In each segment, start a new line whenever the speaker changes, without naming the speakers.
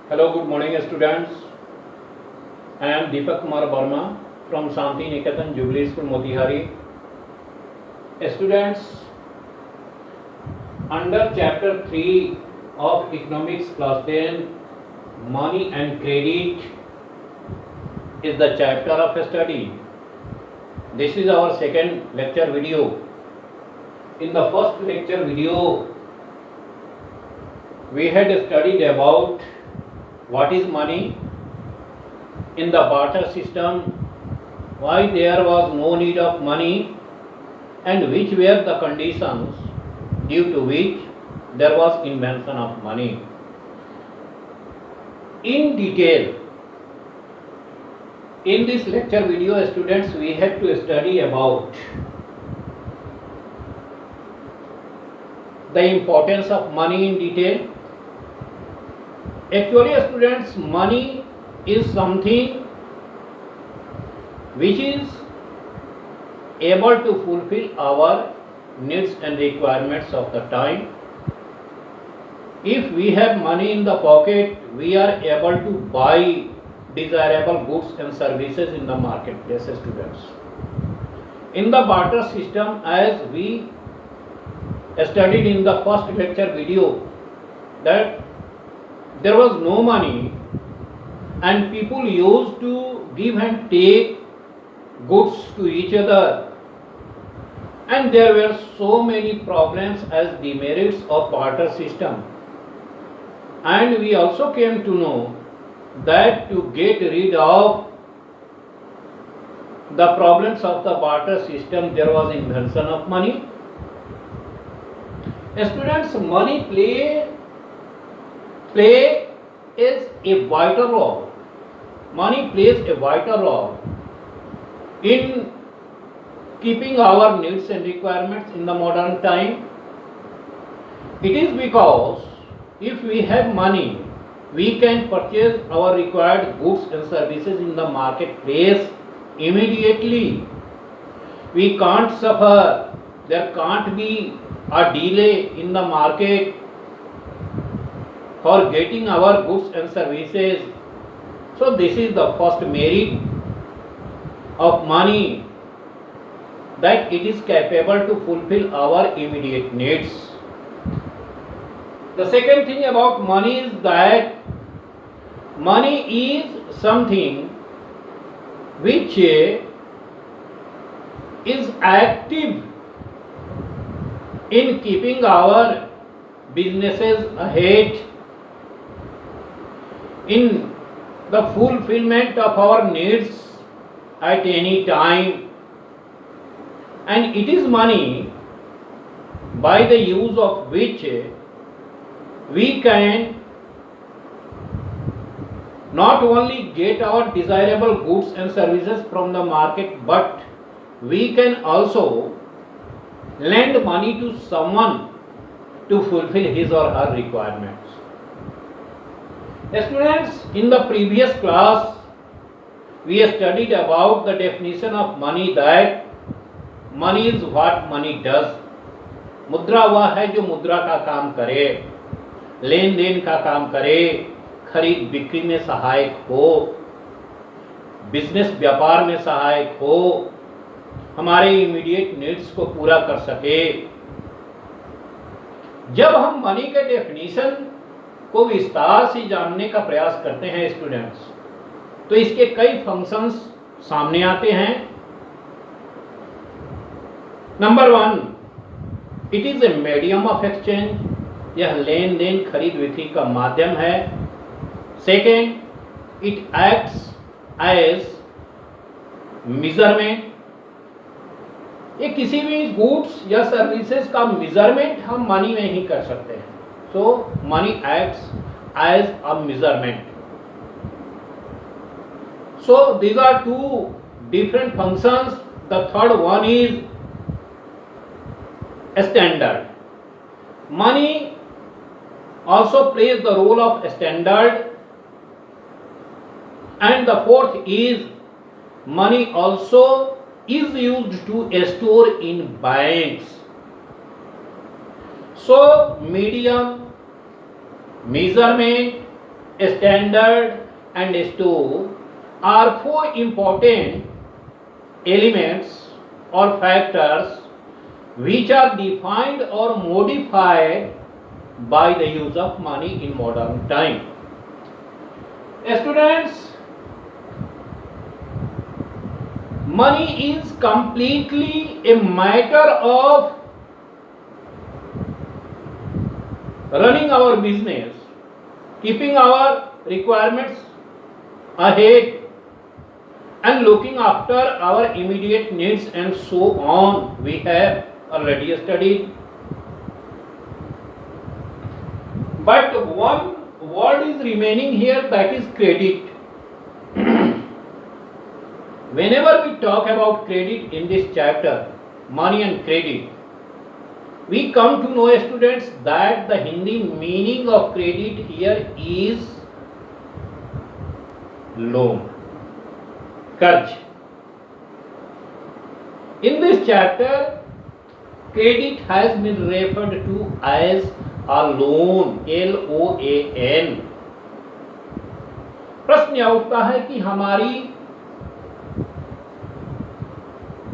Hello, good morning, students. I am Deepak Kumar Verma from Shanti Niketan Jubilee School, Motihari. Students, under Chapter 3 of Economics, Class 10, Money and Credit is the chapter of study. This is our second lecture video. In the first lecture video, we had studied about what is money in the barter system, why there was no need of money, and which were the conditions due to which there was invention of money. In detail, in this lecture video, students, we have to study about the importance of money in detail. Actually, students, money is something which is able to fulfill our needs and requirements of the time. If we have money in the pocket, we are able to buy desirable goods and services in the marketplace, students. In the barter system, as we studied in the first lecture video, that there was no money and people used to give and take goods to each other, and there were so many problems as demerits of barter system. And we also came to know that to get rid of the problems of the barter system, there was invention of money. Students, money play is a vital role. Money plays a vital role in keeping our needs and requirements in the modern time. It is because if we have money, we can purchase our required goods and services in the marketplace immediately. We can't suffer. There can't be a delay in the market for getting our goods and services. So this is the first merit of money, that it is capable to fulfill our immediate needs. The second thing about money is that money is something which is active in keeping our businesses ahead, in the fulfillment of our needs at any time. And it is money by the use of which we can not only get our desirable goods and services from the market, but we can also lend money to someone to fulfill his or her requirements. Students, in the previous class, we studied about the definition of money, that money is what money does. मुद्रा वह है जो मुद्रा का काम करे, लेन then का काम करे, खरीद बिक्री में सहायक हो, बिजनेस व्यापार में सहायक हो, हमारे इमीडिएट नीड्स को पूरा कर सके। जब हम मनी के डेफिनेशन को विस्तार से जानने का प्रयास करते हैं स्टूडेंट्स, तो इसके कई फंक्शंस सामने आते हैं। Number 1, it is a medium of exchange, यह लेन देन खरीद बिक्री का माध्यम है। Second, it acts as measurement, ये किसी भी गुड्स या सर्विसेज का मेजरमेंट हम मनी में ही कर सकते हैं। So money acts as a measurement. So these are two different functions. The third one is a standard. Money also plays the role of a standard. And the fourth is money also is used to store in banks. So medium, measurement standard and store are four important elements or factors which are defined or modified by the use of money in modern time. Students, money is completely a matter of running our business, keeping our requirements ahead and looking after our immediate needs and so on. We have already studied. But one word is remaining here, that is credit. Whenever we talk about credit in this chapter, money and credit, we come to know, students, that the Hindi meaning of credit here is loan, कर्ज. In this chapter, credit has been referred to as a loan, LOAN. प्रश्न यह उठता है कि हमारी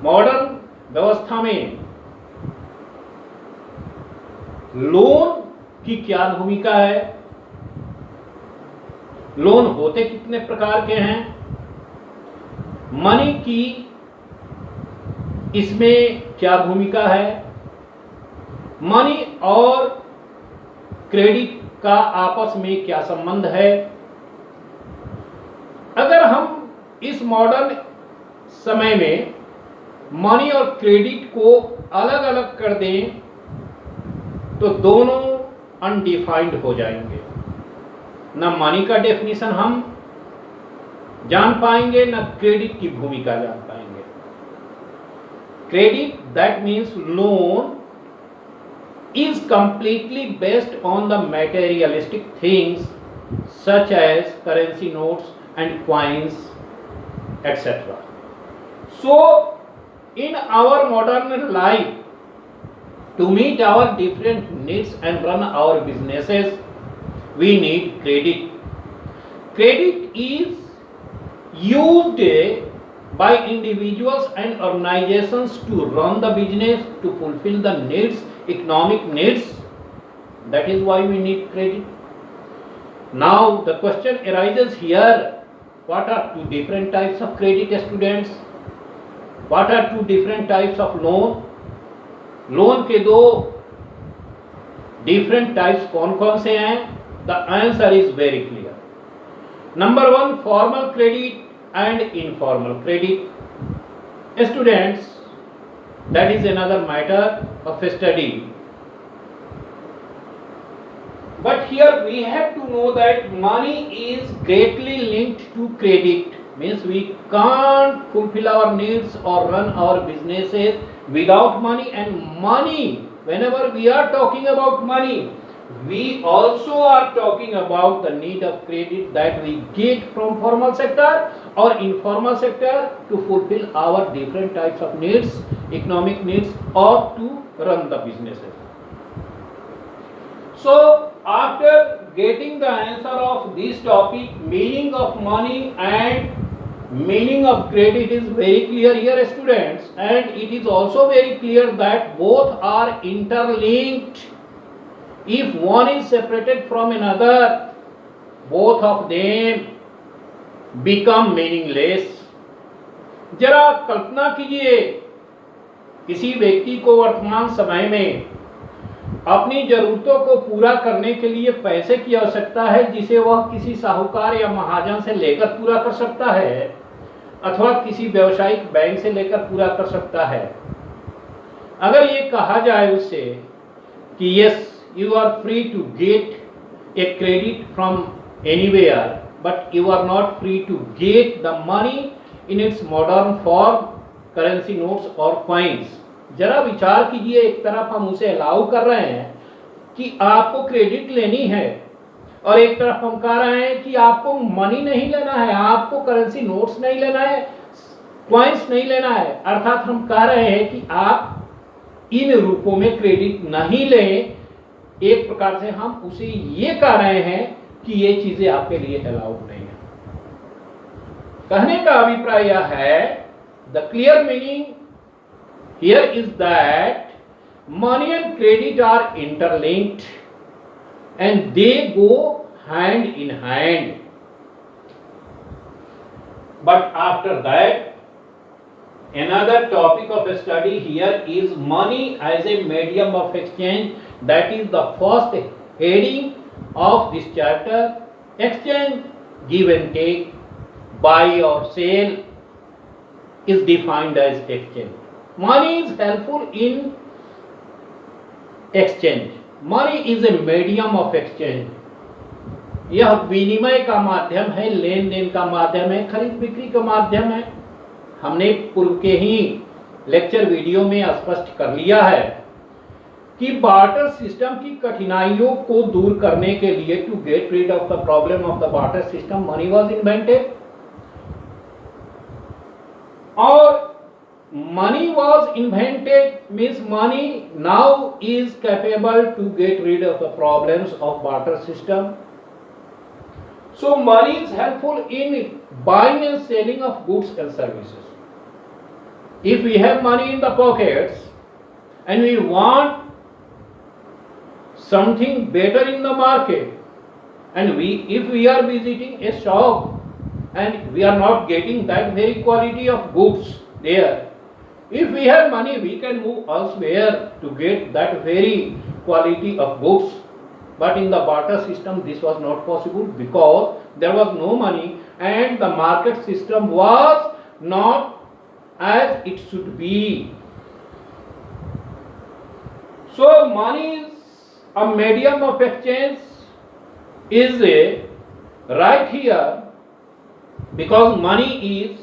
modern व्यवस्था में loan की क्या भूमिका है, लोन होते कितने प्रकार के हैं, मनी की इसमें क्या भूमिका है, मनी और क्रेडिट का आपस में क्या संबंध है. अगर हम इस मॉडर्न समय में मनी और क्रेडिट को अलग अलग कर दें तो दोनों अनडिफाइंड हो जाएंगे. न मनी का डेफिनेशन हम जान पाएंगे, न क्रेडिट की भूमिका जान पाएंगे. Credit, that means loan, is completely based on the materialistic things such as currency notes and coins, etc. So in our modern life, to meet our different needs and run our businesses, we need credit. Credit is used by individuals and organizations to run the business, to fulfill the needs, economic needs. That is why we need credit. Now the question arises here, what are two different types of credit, students? What are two different types of loan? Loan के दो different types कौन कौन से हैं? The answer is very clear. Number one, formal credit and informal credit. Students, that is another matter of study. But here we have to know that money is greatly linked to credit. Means we can't fulfill our needs or run our businesses without money. And money, whenever we are talking about money, we also are talking about the need of credit that we get from formal sector or informal sector to fulfill our different types of needs, economic needs, or to run the businesses. So after getting the answer of this topic, meaning of money and meaning of credit is very clear here, students, and it is also very clear that both are interlinked. If one is separated from another, both of them become meaningless. जरा कल्पना कीजिए, किसी व्यक्ति को वर्तमान समय में अपनी जरूरतों को पूरा करने के लिए पैसे की आवश्यकता है, जिसे वह किसी साहूकार या महाजन से लेकर पूरा कर सकता है अथवा किसी व्यावसायिक बैंक से लेकर पूरा कर सकता है. अगर ये कहा जाए उससे कि yes, you are free to get a credit from anywhere, but you are not free to get the money in its modern form, currency notes or coins. जरा विचार कीजिए, एक तरफ हम उसे अलाउ कर रहे हैं कि आपको क्रेडिट लेनी है और एक तरफ हम कह रहे हैं कि आपको मनी नहीं लेना है, आपको करेंसी नोट्स नहीं लेना है, कॉइन्स नहीं लेना है. अर्थात हम कह रहे हैं कि आप इन रूपों में क्रेडिट नहीं लें. एक प्रकार से हम उसे ये कह रहे हैं कि ये चीजें आपके लिए अलाउड नहीं है। कहने का अभिप्राय यह है, the clear meaning here is that money and credit are interlinked and they go hand in hand. But after that, another topic of study here is money as a medium of exchange. That is the first heading of this chapter. Exchange, give and take, buy or sell is defined as exchange. Money is helpful in exchange. Money is a medium of exchange. यह विनिमय का माध्यम है, लेन then का माध्यम है, खरीद बिक्री का माध्यम है। हमने पूर्व के ही लेक्चर वीडियो में स्पष्ट कर लिया है कि बार्टर सिस्टम की कठिनाइयों को दूर करने के लिए, to get rid of the problem of the barter system, money was invented. और money was invented means money now is capable to get rid of the problems of barter system. So money is helpful in buying and selling of goods and services. If we have money in the pockets and we want something better in the market, and if we are visiting a shop and we are not getting that very quality of goods there, if we have money, we can move elsewhere to get that very quality of goods. But in the barter system, this was not possible because there was no money and the market system was not as it should be. So, money is a medium of exchange is right here because money is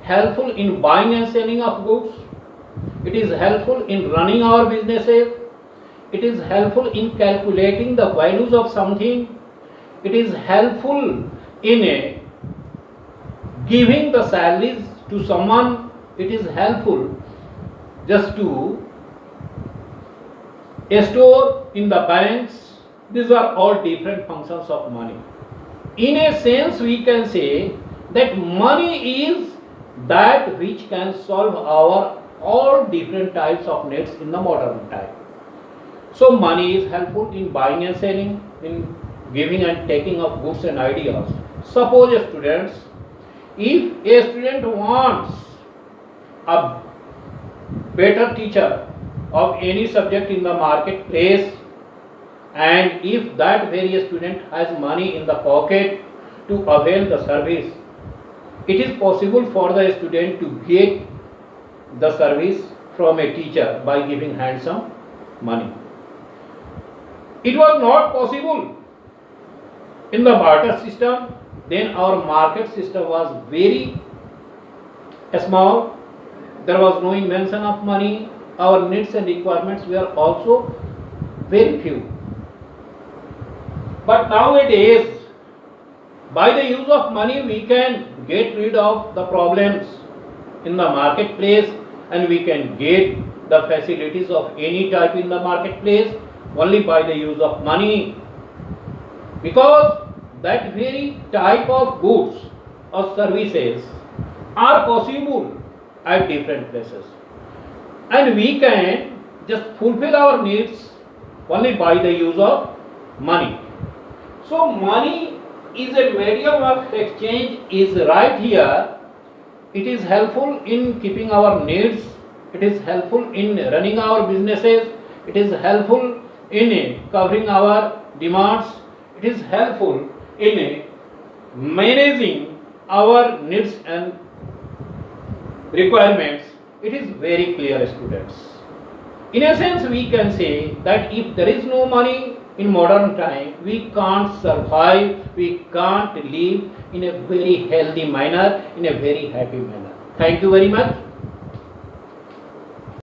helpful in buying and selling of goods. It is helpful in running our businesses. It is helpful in calculating the values of something. It is helpful in giving the salaries to someone. It is helpful just to store in the banks. These are all different functions of money. In a sense, we can say that money is that which can solve our all different types of needs in the modern time. So money is helpful in buying and selling, in giving and taking of goods and ideas. Suppose students, if a student wants a better teacher of any subject in the marketplace, and if that very student has money in the pocket to avail the service, it is possible for the student to get the service from a teacher by giving handsome money. It was not possible in the barter system. Then our market system was very small. There was no invention of money. Our needs and requirements were also very few. But nowadays, by the use of money, we can get rid of the problems in the marketplace and we can get the facilities of any type in the marketplace only by the use of money, because that very type of goods or services are possible at different places and we can just fulfill our needs only by the use of money. So money is a medium of exchange is right here. It is helpful in keeping our needs. It is helpful in running our businesses. It is helpful in covering our demands. It is helpful in managing our needs and requirements. It is very clear, students. In a sense, we can say that if there is no money in modern time, we can't survive, we can't live in a very healthy manner, in a very happy manner. Thank you very much.